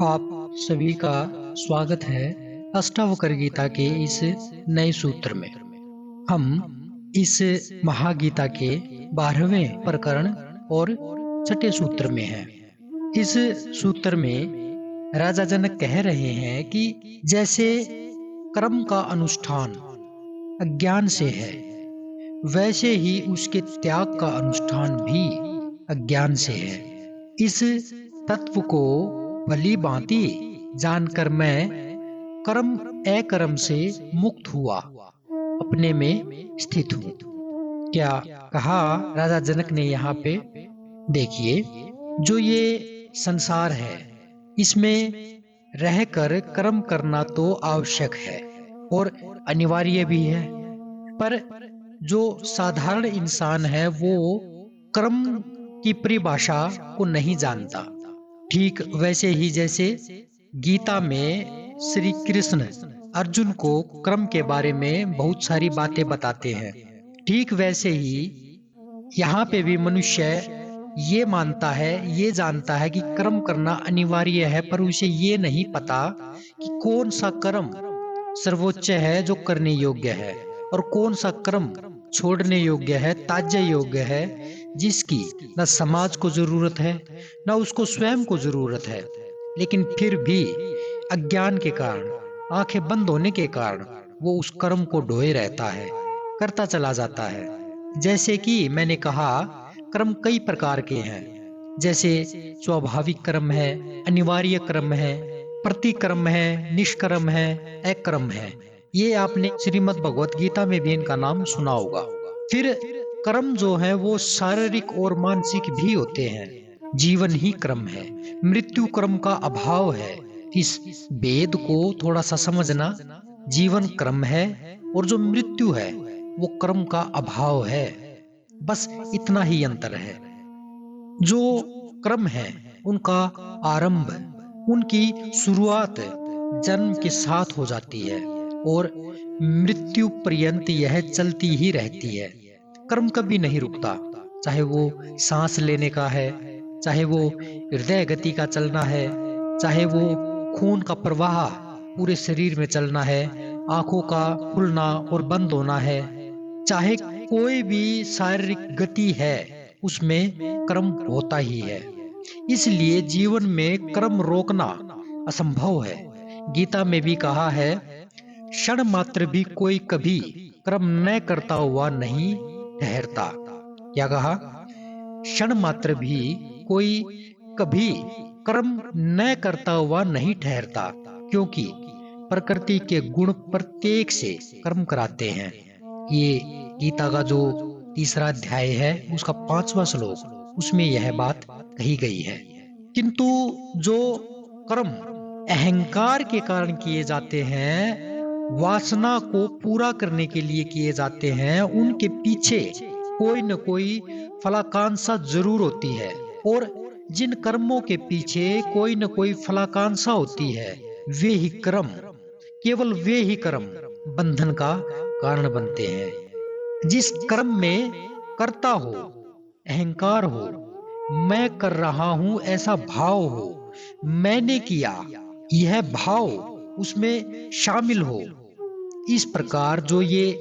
आप सभी का स्वागत है अष्टावक्र गीता के इस नए सूत्र में। हम इस महागीता के 12वें प्रकरण और छठे सूत्र में हैं। इस सूत्र में राजा जनक कह रहे हैं कि जैसे कर्म का अनुष्ठान अज्ञान से है, वैसे ही उसके त्याग का अनुष्ठान भी अज्ञान से है। इस तत्व को भली भांति जानकर मैं कर्म अकर्म से मुक्त हुआ अपने में स्थित हूँ। क्या कहा राजा जनक ने यहाँ पे? देखिए, जो ये संसार है, इसमें रहकर कर्म करना तो आवश्यक है और अनिवार्य भी है। पर जो साधारण इंसान है वो कर्म की परिभाषा को नहीं जानता। ठीक वैसे ही जैसे गीता में श्री कृष्ण अर्जुन को कर्म के बारे में बहुत सारी बातें बताते हैं, ठीक वैसे ही यहाँ पे भी मनुष्य ये मानता है, ये जानता है कि कर्म करना अनिवार्य है, पर उसे ये नहीं पता कि कौन सा कर्म सर्वोच्च है जो करने योग्य है और कौन सा कर्म छोड़ने योग्य है, त्याज्य योग्य है, जिसकी न समाज को जरूरत है न उसको स्वयं को जरूरत है। लेकिन फिर भी अज्ञान के कारण, आंखें बंद होने के कारण वो उस कर्म को ढोए रहता है, करता चला जाता है। जैसे कि मैंने कहा, कर्म कई प्रकार के हैं। जैसे स्वाभाविक कर्म है, अनिवार्य कर्म है, प्रतिकर्म है, निष्कर्म है, अकर्म है। ये आपने श्रीमद् भगवत गीता में भी इनका नाम सुना होगा। फिर कर्म जो है वो शारीरिक और मानसिक भी होते हैं। जीवन ही कर्म है, मृत्यु कर्म का अभाव है। इस भेद को थोड़ा सा समझना। जीवन कर्म है और जो मृत्यु है वो कर्म का अभाव है। बस इतना ही अंतर है। जो कर्म है उनका आरंभ, उनकी शुरुआत जन्म के साथ हो जाती है और मृत्यु पर्यंत यह चलती ही रहती है। कर्म कभी नहीं रुकता, चाहे वो सांस लेने का है, चाहे वो हृदय गति का चलना है, चाहे वो खून का प्रवाह पूरे शरीर में चलना है, आंखों का खुलना और बंद होना है, चाहे कोई भी शारीरिक गति है, उसमें कर्म होता ही है। इसलिए जीवन में कर्म रोकना असंभव है। गीता में भी कहा है, क्षण मात्र भी कोई कभी कर्म न करता हुआ नहीं ठहरता। क्या कहा? क्षण मात्र भी कोई कभी कर्म न करता हुआ नहीं ठहरता, क्योंकि प्रकृति के गुण प्रत्येक से कर्म कराते हैं। ये गीता का जो तीसरा अध्याय है उसका 5वां श्लोक, उसमें यह बात कही गई है। किंतु जो कर्म अहंकार के कारण किए जाते हैं, वासना को पूरा करने के लिए किए जाते हैं, उनके पीछे कोई न कोई फलाकांक्षा जरूर होती है। और जिन कर्मों के पीछे कोई न कोई फलाकांक्षा होती है, वे ही कर्म, केवल वे ही कर्म बंधन का कारण बनते हैं। जिस कर्म में करता हो, अहंकार हो, मैं कर रहा हूं ऐसा भाव हो, मैंने किया यह भाव उसमें शामिल हो, इस प्रकार जो ये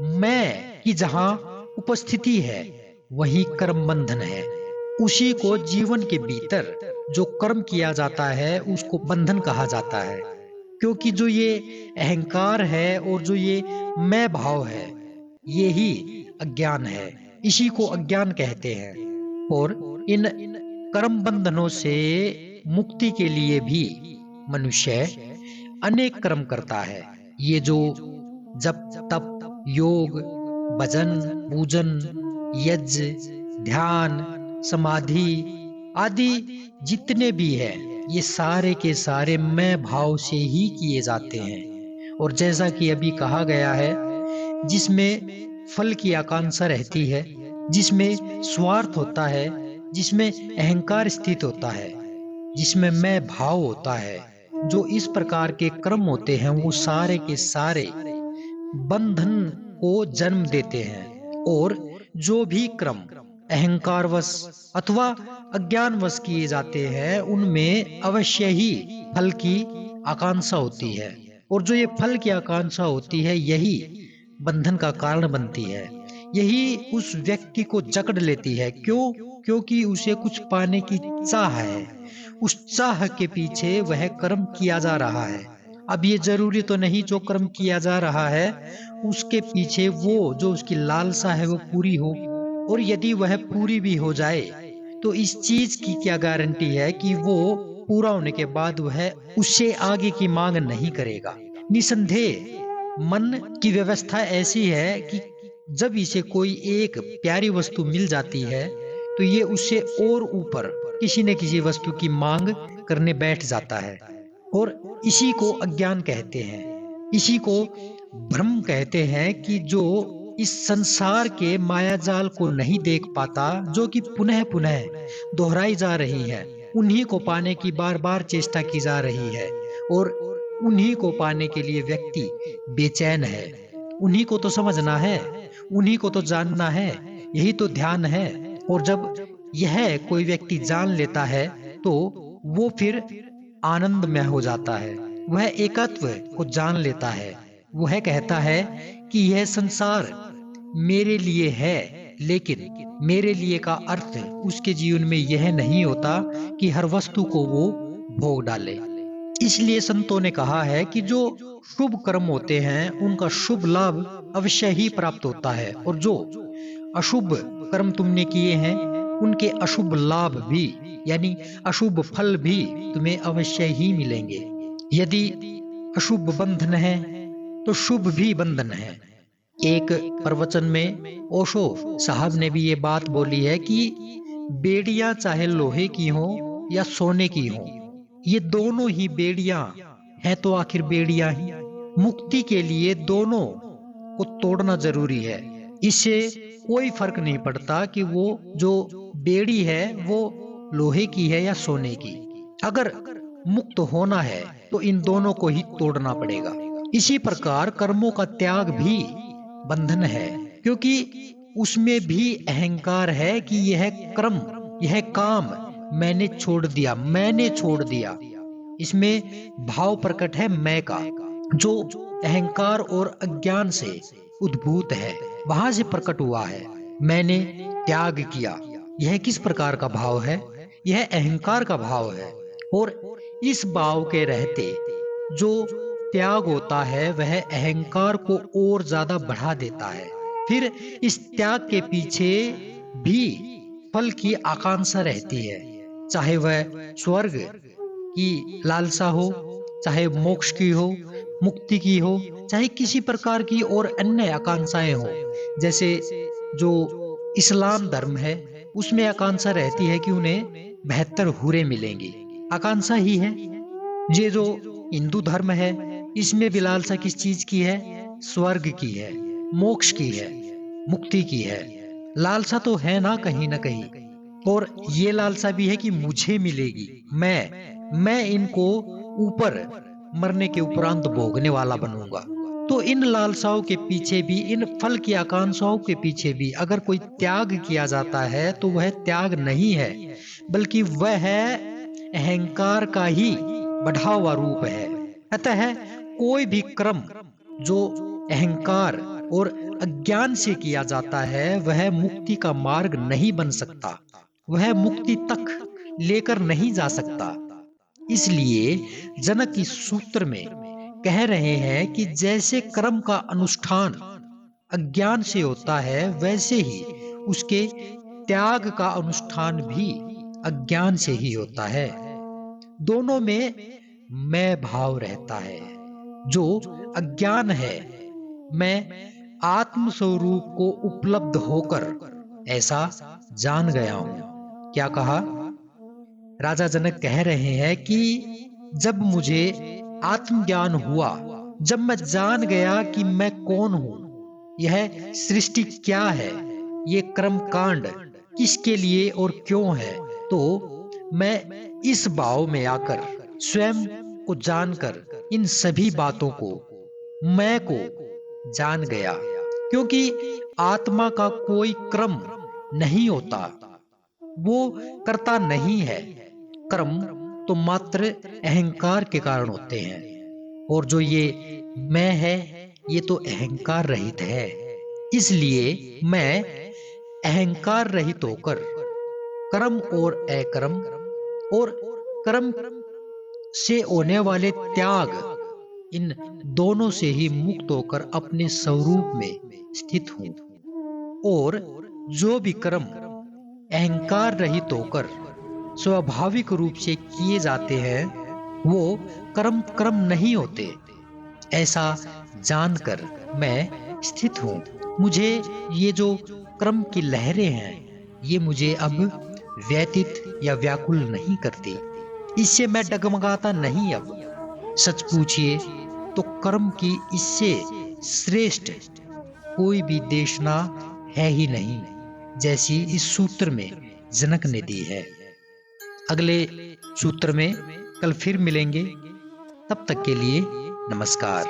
मैं की जहां उपस्थिति है वही कर्म बंधन है। उसी को जीवन के भीतर जो कर्म किया जाता है उसको बंधन कहा जाता है। क्योंकि जो ये अहंकार है और जो ये मैं भाव है, ये ही अज्ञान है। इसी को अज्ञान कहते हैं। और इन कर्म बंधनों से मुक्ति के लिए भी मनुष्य अनेक कर्म करता है। ये जो जप तप योग भजन पूजन यज्ञ ध्यान समाधि आदि जितने भी है, ये सारे के सारे मैं भाव से ही किए जाते हैं। और जैसा कि अभी कहा गया है, जिसमें फल की आकांक्षा रहती है, जिसमें स्वार्थ होता है, जिसमें अहंकार स्थित होता है, जिसमें मैं भाव होता है, जो इस प्रकार के कर्म होते हैं, वो सारे के सारे बंधन को जन्म देते हैं। और जो भी क्रम अहंकारवश अथवा अज्ञानवश किए जाते हैं, उनमें अवश्य ही फल की आकांक्षा होती है, और जो ये फल की आकांक्षा होती है यही बंधन का कारण बनती है। यही उस व्यक्ति को जकड़ लेती है। क्यों? क्योंकि उसे कुछ पाने की चाह है। उस चाह के पीछे वह कर्म किया जा रहा है। अब ये जरूरी तो नहीं जो कर्म किया जा रहा है उसके पीछे वो जो उसकी लालसा है वो पूरी हो। और यदि वह पूरी भी हो जाए तो इस चीज की क्या गारंटी है कि वो पूरा होने के बाद वह उससे आगे की मांग नहीं करेगा। निसंदेह मन की व्यवस्था ऐसी है कि जब इसे कोई एक प्यारी वस्तु मिल जाती है तो ये उससे और ऊपर किसी न किसी वस्तु की मांग करने बैठ जाता है। और इसी को अज्ञान कहते हैं, इसी को भ्रम कहते हैं कि जो इस संसार के मायाजाल को नहीं देख पाता, जो कि पुनः पुनः दोहराई जा रही है, उन्हीं को पाने की बार बार चेष्टा की जा रही है। और उन्हीं को पाने के लिए व्यक्ति बेचैन है। उन्हीं को तो समझना है, उन्हीं को तो जानना है, यही तो ध्यान है। और जब यह कोई व्यक्ति जान लेता है तो वो फिर आनंदमय हो जाता है। वह एकत्व को जान लेता है। वह कहता है कि यह संसार मेरे लिए है, लेकिन मेरे लिए का अर्थ उसके जीवन में यह नहीं होता कि हर वस्तु को वो भोग डाले। इसलिए संतों ने कहा है कि जो शुभ कर्म होते हैं उनका शुभ लाभ अवश्य ही प्राप्त होता है, और जो अशुभ कर्म तुमने किए हैं उनके अशुभ लाभ भी, यानी अशुभ फल भी तुम्हें अवश्य ही मिलेंगे। यदि अशुभ बंधन है तो शुभ भी बंधन है। एक प्रवचन में ओशो साहब ने भी ये बात बोली है कि बेड़ियां चाहे लोहे की हो या सोने की हो, ये दोनों ही बेड़ियां हैं तो आखिर बेड़ियां ही। मुक्ति के लिए दोनों को तोड़ना जरूरी है। इससे कोई फर्क नहीं पड़ता कि वो जो बेड़ी है वो लोहे की है या सोने की। अगर मुक्त होना है तो इन दोनों को ही तोड़ना पड़ेगा। इसी प्रकार कर्मों का त्याग भी बंधन है, क्योंकि उसमें भी अहंकार है कि यह कर्म, यह काम मैंने छोड़ दिया, मैंने छोड़ दिया। इसमें भाव प्रकट है मैं का, जो अहंकार और अज्ञान से उद्भूत है, वहां से प्रकट हुआ है। मैंने त्याग किया, यह किस प्रकार का भाव है? यह अहंकार का भाव है। और इस भाव के रहते जो त्याग होता है वह अहंकार को और ज्यादा बढ़ा देता है। फिर इस त्याग के पीछे भी फल की आकांक्षा रहती है, चाहे वह स्वर्ग की लालसा हो, चाहे मोक्ष की हो, मुक्ति की हो, चाहे किसी प्रकार की और अन्य आकांक्षाएं हो। जैसे जो इस्लाम धर्म है उसमें आकांक्षा रहती है कि उन्हें 72 हूरें मिलेंगी, आकांक्षा ही है। ये जो हिंदू धर्म है इसमें भी लालसा किस चीज की है? स्वर्ग की है, मोक्ष की है, मुक्ति की है। लालसा तो है ना कहीं ना कहीं। और ये लालसा भी है कि मुझे मिलेगी, मैं इनको ऊपर मरने के उपरांत भोगने वाला बनूंगा। तो इन लालसाओं के पीछे भी, इन फल की आकांक्षाओं के पीछे भी अगर कोई त्याग किया जाता है तो वह त्याग नहीं है, बल्कि वह अहंकार का ही बढ़ा हुआ रूप है। अतः कोई भी कर्म जो अहंकार और अज्ञान से किया जाता है वह मुक्ति का मार्ग नहीं बन सकता, वह मुक्ति तक लेकर नहीं जा सकता। इसलिए जनक इस सूत्र में कह रहे हैं कि जैसे कर्म का अनुष्ठान अज्ञान से होता है वैसे ही उसके त्याग का अनुष्ठान भी अज्ञान से ही होता है। दोनों में मैं भाव रहता है। जो अज्ञान है, मैं आत्म स्वरूप को उपलब्ध होकर ऐसा जान गया हूं। क्या कहा? राजा जनक कह रहे हैं कि जब मुझे आत्मज्ञान हुआ, जब मैं जान गया कि मैं कौन हूं, यह सृष्टि क्या है, ये कर्म कांड किसके लिए और क्यों है, तो मैं इस भाव में आकर स्वयं को जानकर इन सभी बातों को, मैं को जान गया। क्योंकि आत्मा का कोई क्रम नहीं होता, वो करता नहीं है। कर्म तो मात्र अहंकार के कारण होते हैं, और जो ये मैं है ये तो अहंकार रहित है। इसलिए मैं अहंकार रहित होकर कर्म और अकर्म और कर्म से होने वाले त्याग, इन दोनों से ही मुक्त होकर अपने स्वरूप में स्थित हूं। और जो भी कर्म अहंकार रहित होकर स्वाभाविक रूप से किए जाते हैं वो कर्म कर्म नहीं होते, ऐसा जानकर मैं स्थित हूं। मुझे ये जो कर्म की लहरें हैं ये मुझे अब व्यतीत या व्याकुल नहीं करती, इससे मैं डगमगाता नहीं। अब सच पूछिए तो कर्म की इससे श्रेष्ठ कोई भी देशना है ही नहीं, जैसी इस सूत्र में जनक ने दी है। अगले सूत्र में कल फिर मिलेंगे, तब तक के लिए नमस्कार।